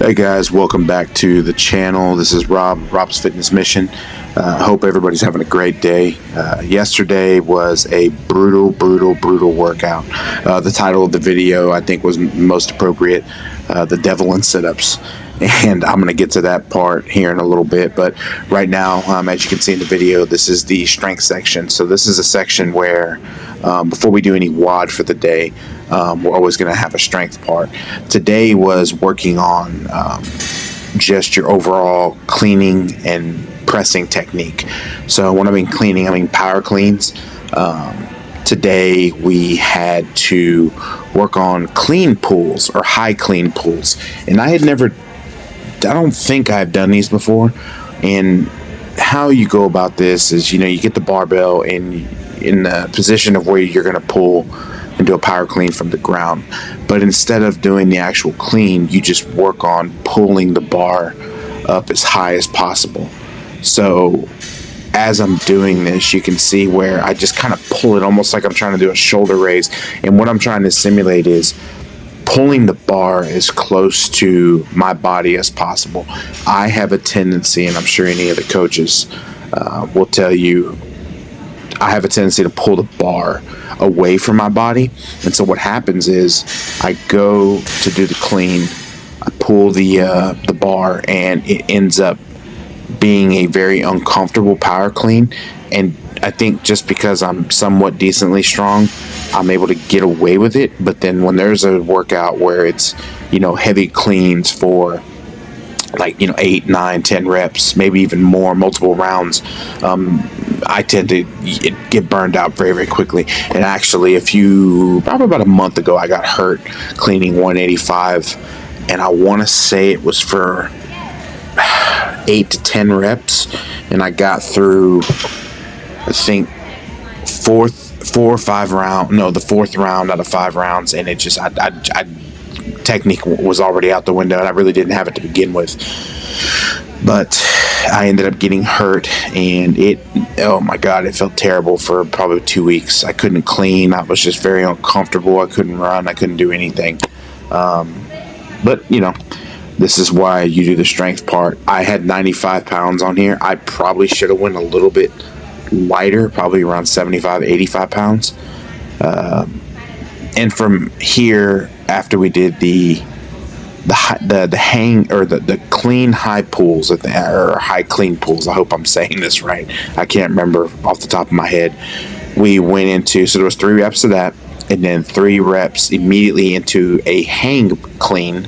Hey guys, welcome back to the channel. This is Rob's Fitness Mission. Hope everybody's having a great day. Yesterday was a brutal workout. The title of the video I think was most appropriate, the devil in sit-ups. And I'm going to get to that part here in a little bit. But right now, as you can see in the video, this is the strength section. So this is a section where before we do any WOD for the day, we're always going to have a strength part. Today was working on just your overall cleaning and pressing technique. So when I mean cleaning, I mean power cleans. Today we had to work on clean pulls or high clean pulls. And I don't think I've done these before. And how you go about this is, you get the barbell in the position of where you're going to pull and do a power clean from the ground. But instead of doing the actual clean, you just work on pulling the bar up as high as possible. So as I'm doing this, you can see where I just kind of pull it almost like I'm trying to do a shoulder raise. And what I'm trying to simulate is pulling the bar as close to my body as possible. I have a tendency, and I'm sure any of the coaches will tell you, I have a tendency to pull the bar away from my body. And so what happens is I go to do the clean, I pull the bar, and it ends up being a very uncomfortable power clean. And I think just because I'm somewhat decently strong, I'm able to get away with it. But then when there's a workout where it's, heavy cleans for 8, 9, 10 reps, maybe even more, multiple rounds, I tend to get burned out very quickly. And actually, probably about a month ago, I got hurt cleaning 185, and I want to say it was for 8 to 10 reps, and I got through, I think, the fourth round out of 5 rounds, and it just, technique was already out the window, and I really didn't have it to begin with. But I ended up getting hurt, and oh my God, it felt terrible for probably 2 weeks. I couldn't clean. I was just very uncomfortable. I couldn't run. I couldn't do anything. But, this is why you do the strength part. I had 95 pounds on here. I probably should have went a little bit lighter, probably around 75, 85 pounds. And from here, after we did the clean high pulls or high clean pulls, I hope I'm saying this right. I can't remember off the top of my head. We went into, so there was 3 reps of that, and then 3 reps immediately into a hang clean.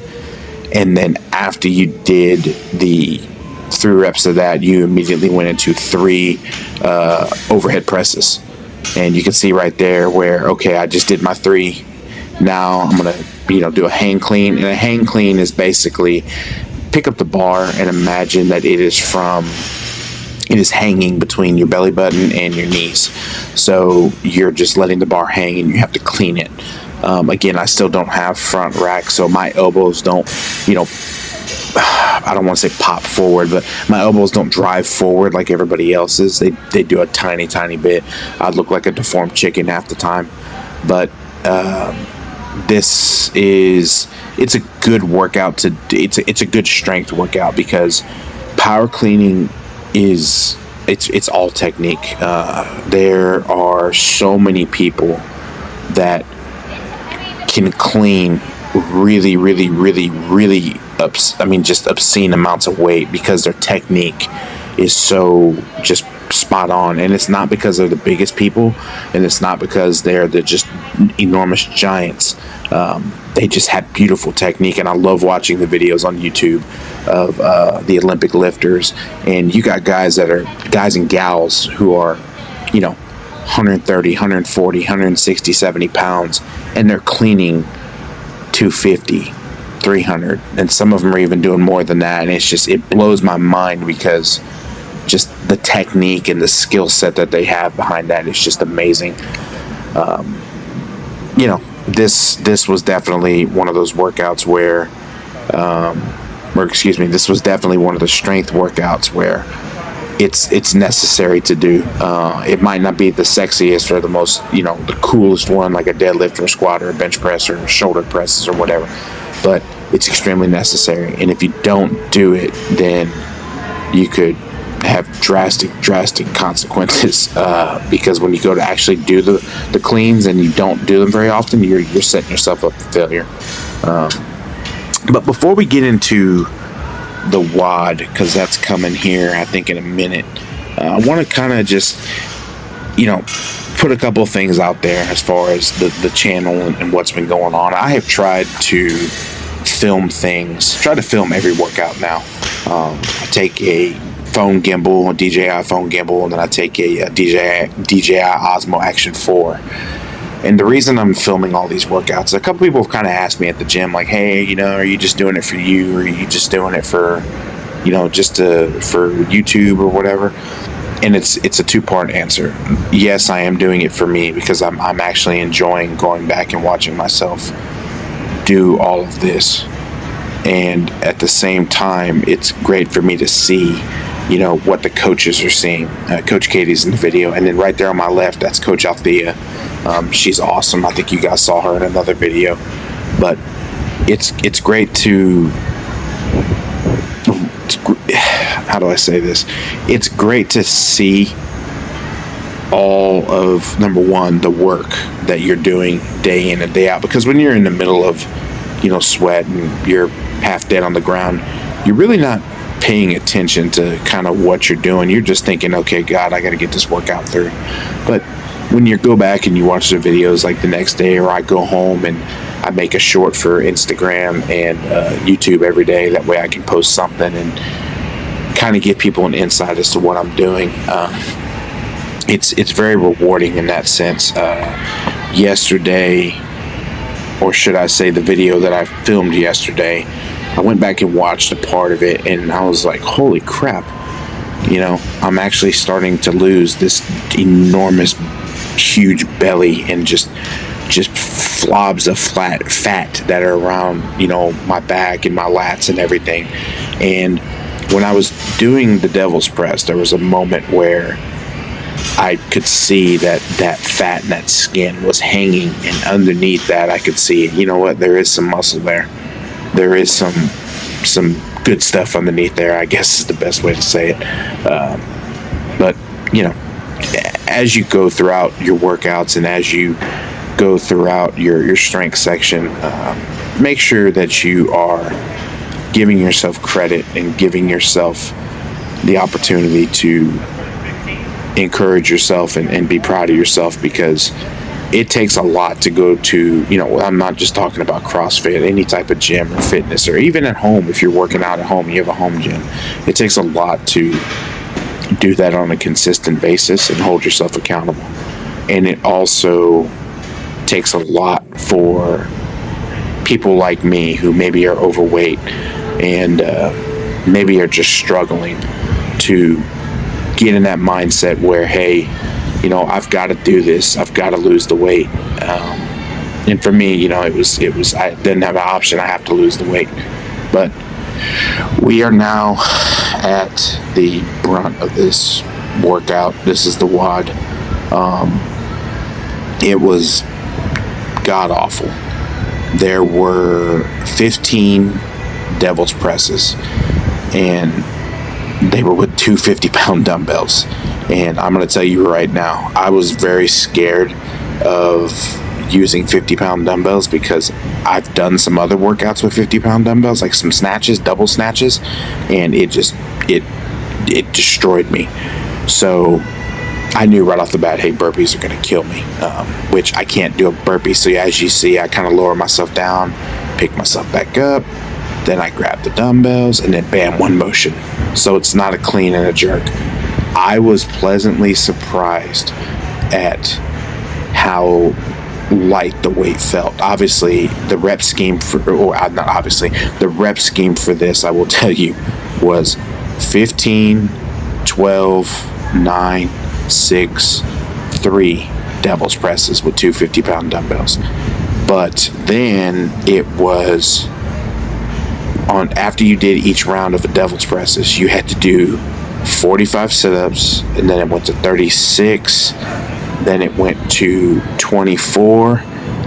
And then after you did the 3 reps of that, you immediately went into 3 overhead presses. And you can see right there where, okay, I just did my 3. Now I'm going to, do a hang clean. And a hang clean is basically pick up the bar and imagine that it is hanging between your belly button and your knees. So you're just letting the bar hang, and you have to clean it. Again, I still don't have front rack, so my elbows don't, I don't want to say pop forward, but my elbows don't drive forward like everybody else's. They do a tiny bit. I'd look like a deformed chicken half the time. But it's a good workout it's a good strength workout, because power cleaning it's all technique. There are so many people that can clean really just obscene amounts of weight, because their technique is so just spot on. And it's not because they're the biggest people, and it's not because they're just enormous giants. They just have beautiful technique, and I love watching the videos on YouTube of the Olympic lifters. And you got guys and gals who are 130, 140, 160, 70 pounds, and they're cleaning 250, 300, and some of them are even doing more than that. And it blows my mind, because just the technique and the skill set that they have behind that is just amazing. This was definitely one of those workouts where, this was definitely one of the strength workouts where it's necessary to do. It might not be the sexiest or the most, the coolest one, like a deadlift or a squat or a bench press or shoulder presses or whatever, but it's extremely necessary. And if you don't do it, then you could have drastic consequences, because when you go to actually do the cleans and you don't do them very often, you're setting yourself up for failure. But before we get into the WOD, because that's coming here, I think, in a minute, I want to kind of just, put a couple of things out there as far as the channel and what's been going on. I have tried to film every workout now. I take a phone gimbal, a DJI phone gimbal, and then I take a DJI Osmo Action 4. And the reason I'm filming all these workouts, a couple people have kind of asked me at the gym, like, hey, are you just doing it for you, or are you just doing it for, for YouTube or whatever? And it's a two-part answer. Yes, I am doing it for me, because I'm actually enjoying going back and watching myself do all of this. And at the same time, it's great for me to see, what the coaches are seeing. Coach Katie's in the video, and then right there on my left, that's Coach Althea. She's awesome. I think you guys saw her in another video. But it's great to, how do I say this? It's great to see all of, number one, the work that you're doing day in and day out. Because when you're in the middle of, sweat and you're half dead on the ground, you're really not paying attention to kind of what you're doing. You're just thinking, okay, God, I got to get this workout through. But when you go back and you watch the videos like the next day, or I go home and I make a short for Instagram and YouTube every day, that way I can post something and kind of give people an insight as to what I'm doing. It's very rewarding in that sense. Yesterday, or should I say the video that I filmed yesterday, I went back and watched a part of it, and I was like, holy crap, I'm actually starting to lose this enormous, huge belly and just flobs of fat that are around, my back and my lats and everything. And when I was doing the devil's press, there was a moment where I could see that fat and that skin was hanging, and underneath that I could see, there is some muscle there. There is some good stuff underneath there, I guess is the best way to say it. But as you go throughout your workouts and as you go throughout your strength section, make sure that you are giving yourself credit and giving yourself the opportunity to encourage yourself and be proud of yourself, because it takes a lot to go to, I'm not just talking about CrossFit, any type of gym or fitness, or even at home. If you're working out at home, you have a home gym. It takes a lot to do that on a consistent basis and hold yourself accountable. And it also takes a lot for people like me who maybe are overweight and maybe are just struggling to get in that mindset where, hey, I've got to do this. I've got to lose the weight. And for me, it was I didn't have an option. I have to lose the weight. But we are now at the brunt of this workout. This is the WOD. It was god awful. There were 15 devil's presses, and they were with 250-pound dumbbells. And I'm going to tell you right now, I was very scared of using 50-pound dumbbells, because I've done some other workouts with 50-pound dumbbells, like some snatches, double snatches, and it destroyed me. So I knew right off the bat, hey, burpees are going to kill me, which I can't do a burpee. So as you see, I kind of lower myself down, pick myself back up, then I grab the dumbbells, and then bam, one motion. So it's not a clean and a jerk. I was pleasantly surprised at how light the weight felt. Obviously, the rep scheme the rep scheme for this, I will tell you, was 15, 12, 9, 6, 3 devil's presses with 250-pound dumbbells. But then it was after you did each round of the devil's presses, you had to do 45 sit-ups, and then it went to 36, then it went to 24,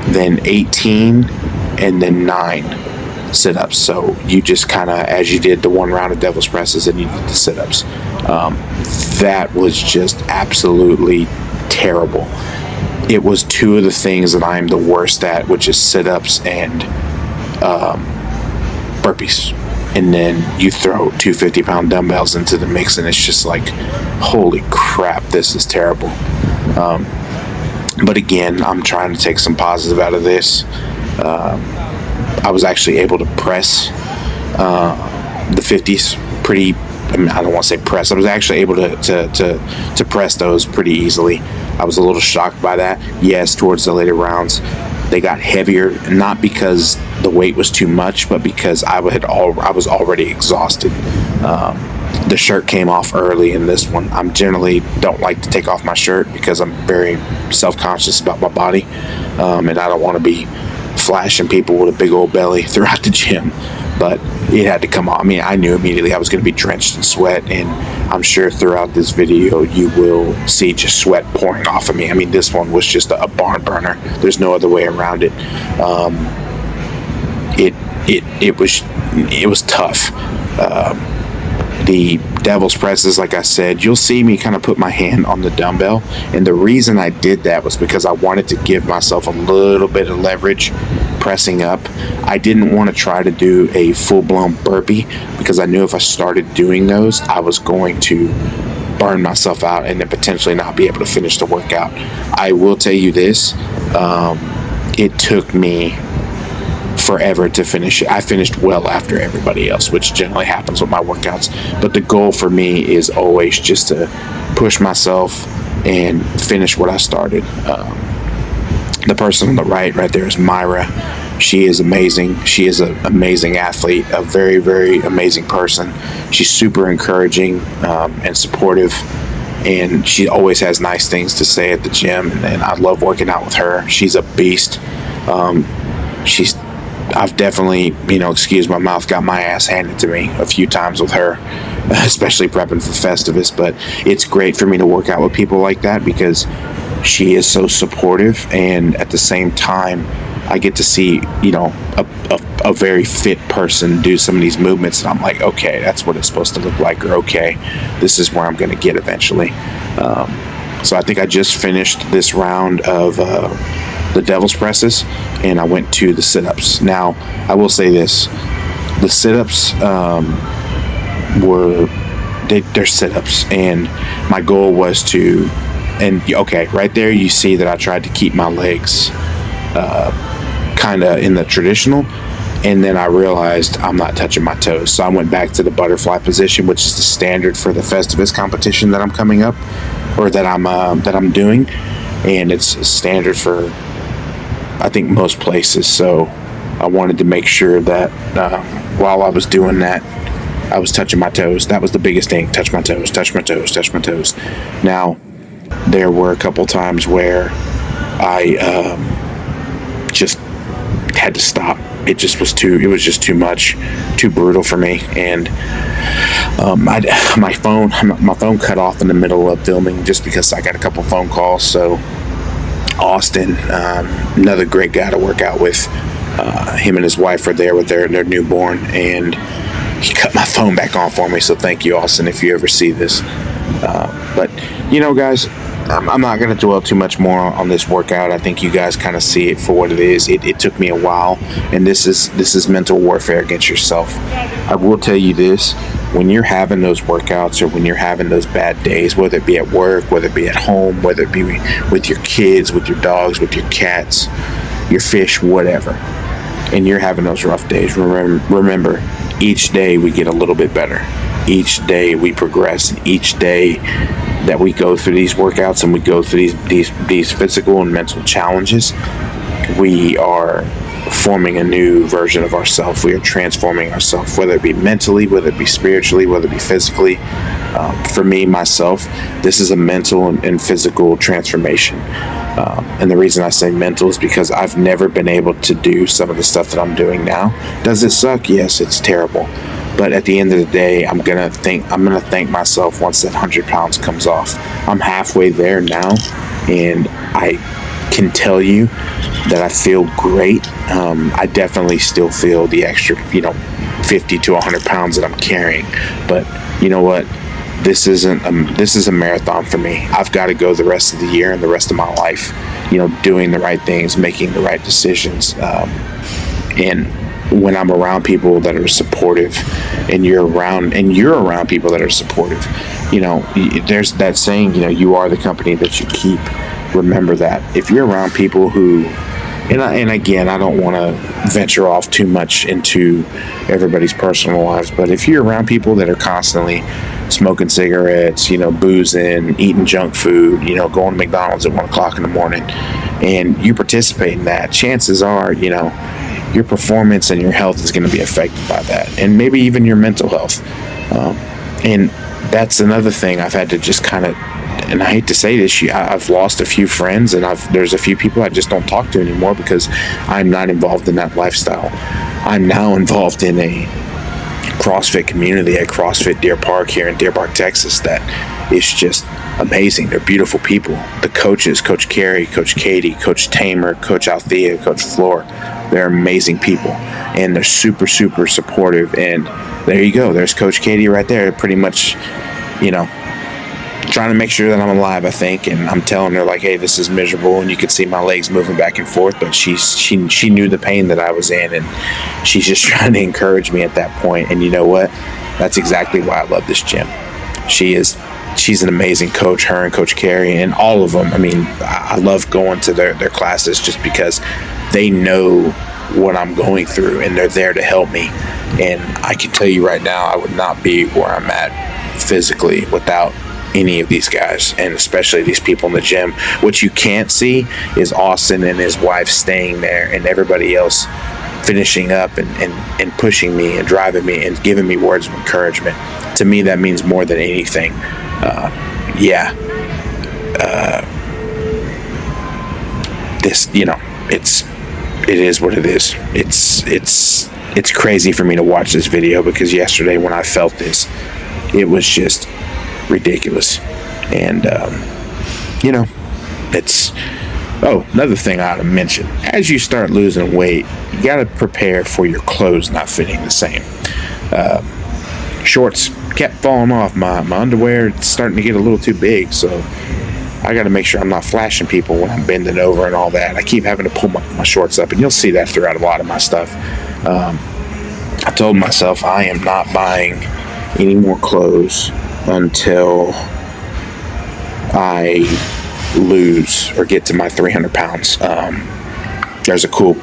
then 18, and then 9. sit-ups. So you just kind of, as you did the one round of devil's presses, and you did the sit-ups. That was just absolutely terrible. It was two of the things that I'm the worst at, which is sit-ups and burpees. And then you throw 250-pound dumbbells into the mix, and it's just like, holy crap, this is terrible. But again, I'm trying to take some positive out of this. I was actually able to press the 50s pretty, I don't want to say press. I was actually able to press those pretty easily. I was a little shocked by that. Yes, towards the later rounds, they got heavier, not because the weight was too much, but because I was already exhausted. The shirt came off early in this one. I generally don't like to take off my shirt because I'm very self-conscious about my body, and I don't want to be flashing people with a big old belly throughout the gym. But it had to come off. I mean, I knew immediately I was going to be drenched in sweat, and I'm sure throughout this video you will see just sweat pouring off of me. I mean, this one was just a barn burner. There's no other way around it. It was tough. The devil's presses, like I said, you'll see me kind of put my hand on the dumbbell, and the reason I did that was because I wanted to give myself a little bit of leverage pressing up. I didn't want to try to do a full-blown burpee because I knew if I started doing those, I was going to burn myself out and then potentially not be able to finish the workout. I will tell you this, it took me forever to finish it. I finished well after everybody else, which generally happens with my workouts. But the goal for me is always just to push myself and finish what I started. The person on the right there is Myra. She is amazing. She is an amazing athlete, a very, very amazing person. She's super encouraging and supportive, and she always has nice things to say at the gym, and I love working out with her. She's a beast. I've definitely, excuse my mouth, got my ass handed to me a few times with her, especially prepping for Festivus. But it's great for me to work out with people like that because she is so supportive, and at the same time, I get to see, a very fit person do some of these movements, and I'm like, okay, that's what it's supposed to look like, or okay, this is where I'm going to get eventually. So I think I just finished this round of the devil's presses, and I went to the sit-ups. Now, I will say this: the sit-ups they're sit-ups, and my goal was to, and okay, right there you see that I tried to keep my legs kind of in the traditional, and then I realized I'm not touching my toes, so I went back to the butterfly position, which is the standard for the Festivus competition that I'm coming up, or that I'm doing, and it's standard for, I think, most places. So I wanted to make sure that while I was doing that, I was touching my toes. That was the biggest thing: touch my toes, touch my toes, touch my toes. Now, there were a couple times where I just had to stop. It was just too much, too brutal for me, and my phone cut off in the middle of filming just because I got a couple phone calls. So Austin, another great guy to work out with, him and his wife are there with their newborn, and he cut my phone back on for me, so thank you, Austin, if you ever see this. But guys, I'm not going to dwell too much more on this workout. I think you guys kind of see it for what it is. It took me a while, and this is mental warfare against yourself. I will tell you this: when you're having those workouts, or when you're having those bad days, whether it be at work, whether it be at home, whether it be with your kids, with your dogs, with your cats, your fish, whatever, and you're having those rough days, remember, each day we get a little bit better. Each day we progress, and each day that we go through these workouts and we go through these physical and mental challenges, we are forming a new version of ourselves. We are transforming ourselves, whether it be mentally, whether it be spiritually, whether it be physically. For me, myself, this is a mental and physical transformation. And the reason I say mental is because I've never been able to do some of the stuff that I'm doing now. Does it suck? Yes, it's terrible. But at the end of the day, I'm gonna thank myself once that 100 pounds comes off. I'm halfway there now, and can tell you that I feel great. I definitely still feel the extra, 50 to 100 pounds that I'm carrying. But you know what? This is a marathon for me. I've got to go the rest of the year and the rest of my life, doing the right things, making the right decisions. And when I'm around people that are supportive, and you're around people that are supportive, there's that saying, you are the company that you keep. Remember that. If you're around people who, and again, I don't want to venture off too much into everybody's personal lives, but if you're around people that are constantly smoking cigarettes, boozing, eating junk food, going to McDonald's at 1 o'clock in the morning, and you participate in that, chances are, your performance and your health is going to be affected by that, and maybe even your mental health. And that's another thing I've had to just kind of, and I hate to say this, I've lost a few friends, and there's a few people I just don't talk to anymore because I'm not involved in that lifestyle. I'm now involved in a CrossFit community at CrossFit Deer Park here in Deer Park, Texas, that is just amazing. They're beautiful people. The coaches, Coach Carey, Coach Katie, Coach Tamer, Coach Althea, Coach Floor, they're amazing people, and they're super, super supportive. And there you go. There's Coach Katie right there, pretty much, trying to make sure that I'm alive, I think. And I'm telling her, like, hey, this is miserable, and you can see my legs moving back and forth, but she knew the pain that I was in, and she's just trying to encourage me at that point. And you know what? That's exactly why I love this gym. She's an amazing coach, her and Coach Carey, and all of them. I mean, I love going to their classes just because they know what I'm going through, and they're there to help me. And I can tell you right now, I would not be where I'm at physically without any of these guys, and especially these people in the gym. What you can't see is Austin and his wife staying there, and everybody else finishing up and pushing me and driving me and giving me words of encouragement. To me, that means more than anything. It is what it is. It's crazy for me to watch this video, because yesterday when I felt this, it was just ridiculous. And another thing I ought to mention: as you start losing weight, you got to prepare for your clothes not fitting the same. Shorts kept falling off. My underwear is starting to get a little too big, so I got to make sure I'm not flashing people when I'm bending over and all that. I keep having to pull my shorts up, and you'll see that throughout a lot of my stuff. I told myself I am not buying any more clothes until I lose or get to my 300 pounds. There's a cool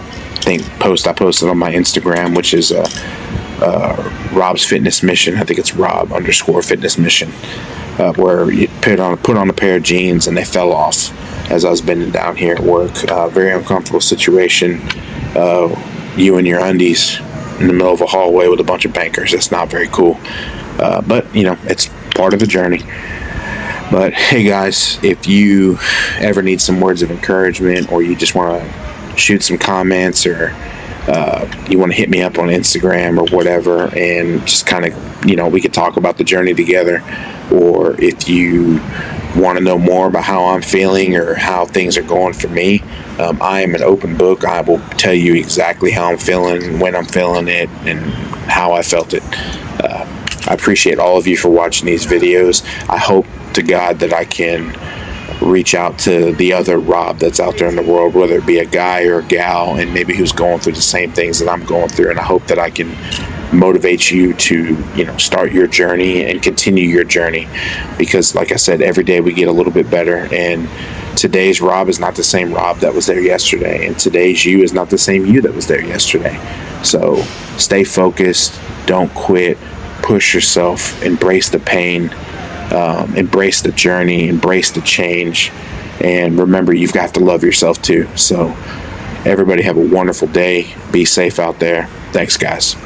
post I posted on my Instagram, which is Rob's Fitness Mission. I think it's Rob_Fitness Mission, where you put on a pair of jeans and they fell off as I was bending down here at work. Very uncomfortable situation. You in your undies in the middle of a hallway with a bunch of bankers. That's not very cool. But it's part of the journey. But hey guys, if you ever need some words of encouragement, or you just want to shoot some comments, or you want to hit me up on Instagram or whatever, and just kind of, we could talk about the journey together. Or if you want to know more about how I'm feeling or how things are going for me, I am an open book. I will tell you exactly how I'm feeling, when I'm feeling it, and how I felt it. I appreciate all of you for watching these videos. I hope to God that I can reach out to the other Rob that's out there in the world, whether it be a guy or a gal, and maybe who's going through the same things that I'm going through. And I hope that I can motivate you to, start your journey and continue your journey, because like I said, every day we get a little bit better, and today's Rob is not the same Rob that was there yesterday, and today's you is not the same you that was there yesterday. So stay focused, don't quit, push yourself, embrace the pain, embrace the journey, embrace the change, and remember, you've got to love yourself too. So everybody have a wonderful day. Be safe out there. Thanks, guys.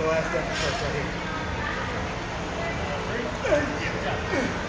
last exercise right here.